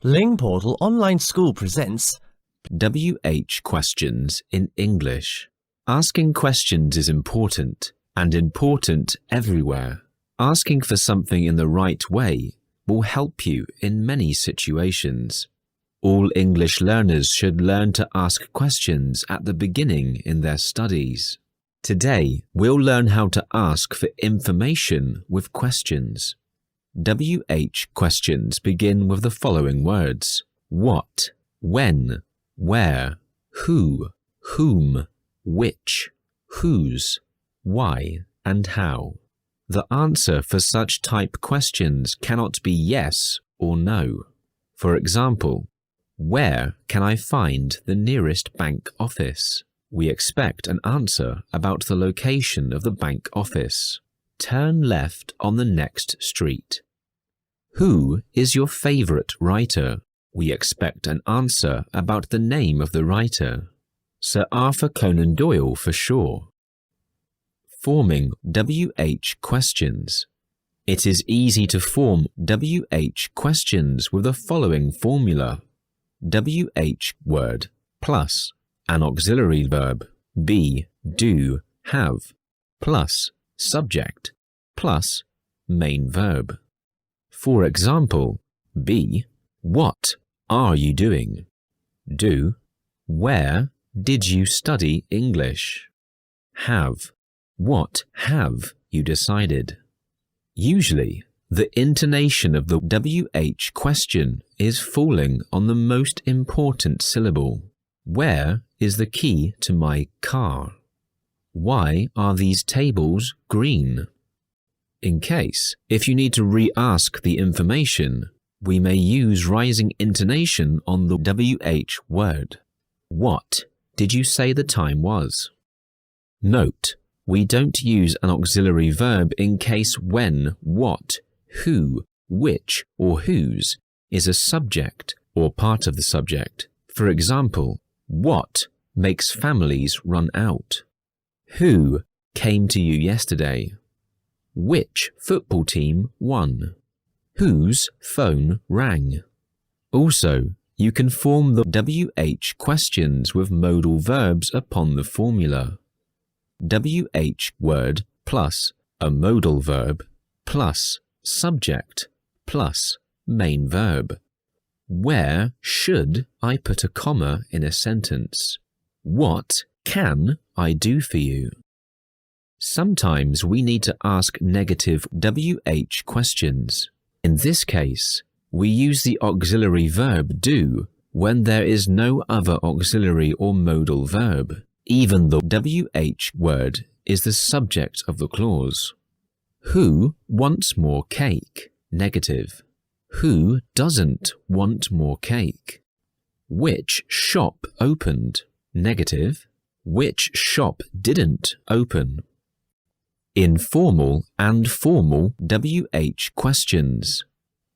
Ling Portal Online School presents WH Questions in English. Asking questions is important, and important everywhere. Asking for something in the right way will help you in many situations. All English learners should learn to ask questions at the beginning in their studies. Today, we'll learn how to ask for information with questions. WH questions begin with the following words: what, when, where, who, whom, which, whose, why, and how. The answer for such type questions cannot be yes or no. For example, where can I find the nearest bank office? We expect an answer about the location of the bank office. Turn left on the next street. Who is your favorite writer? We expect an answer about the name of the writer. Sir Arthur Conan Doyle for sure. Forming WH questions. It is easy to form WH questions with the following formula. WH word plus an auxiliary verb, be, do, have, plus subject, plus main verb. For example, be, what are you doing? Do, where did you study English? Have, what have you decided? Usually, the intonation of the WH question is falling on the most important syllable. Where is the key to my car? Why are these tables green? In case, if you need to re-ask the information, we may use rising intonation on the WH word. What did you say the time was? Note, we don't use an auxiliary verb in case when, what, who, which, or whose is a subject or part of the subject. For example, what makes families run out? Who came to you yesterday? Which football team won? Whose phone rang? Also, you can form the WH questions with modal verbs upon the formula. WH word plus a modal verb plus subject plus main verb. Where should I put a comma in a sentence? What can I do for you? Sometimes we need to ask negative WH questions. In this case, we use the auxiliary verb do when there is no other auxiliary or modal verb. Even the WH word is the subject of the clause. Who wants more cake? Negative. Who doesn't want more cake? Which shop opened? Negative. Which shop didn't open? Informal and formal WH questions.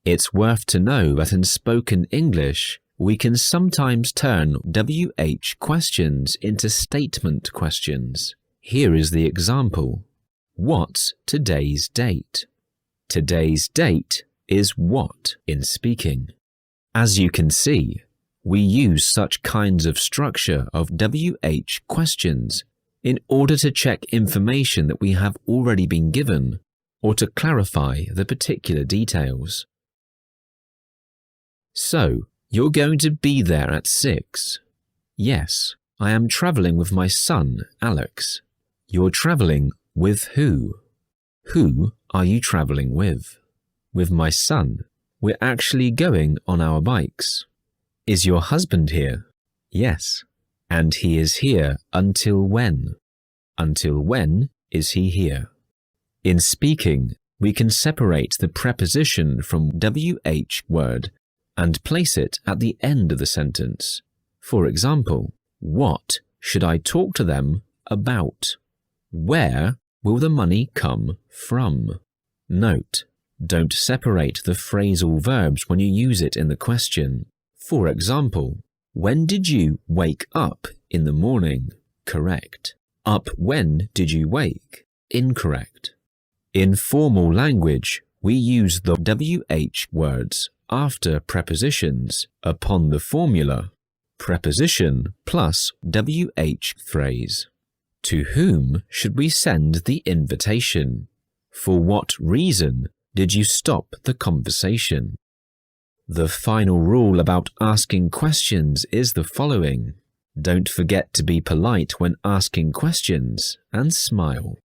It's worth to know that in spoken English, we can sometimes turn WH questions into statement questions. Here is the example. What's today's date? Today's date is what in speaking. As you can see, we use such kinds of structure of WH questions in order to check information that we have already been given or to clarify the particular details. So, you're going to be there at 6. Yes, I am traveling with my son, Alex. You're traveling with who? Who are you traveling with? With my son. We're actually going on our bikes. Is your husband here? Yes. And he is here until when? Until when is he here? In speaking, we can separate the preposition from WH word and place it at the end of the sentence. For example, what should I talk to them about? Where will the money come from? Note, don't separate the phrasal verbs when you use it in the question. For example, when did you wake up in the morning? Correct. Up when did you wake? Incorrect. In formal language, we use the WH words after prepositions upon the formula preposition plus WH phrase. To whom should we send the invitation? For what reason did you stop the conversation? The final rule about asking questions is the following. Don't forget to be polite when asking questions and smile.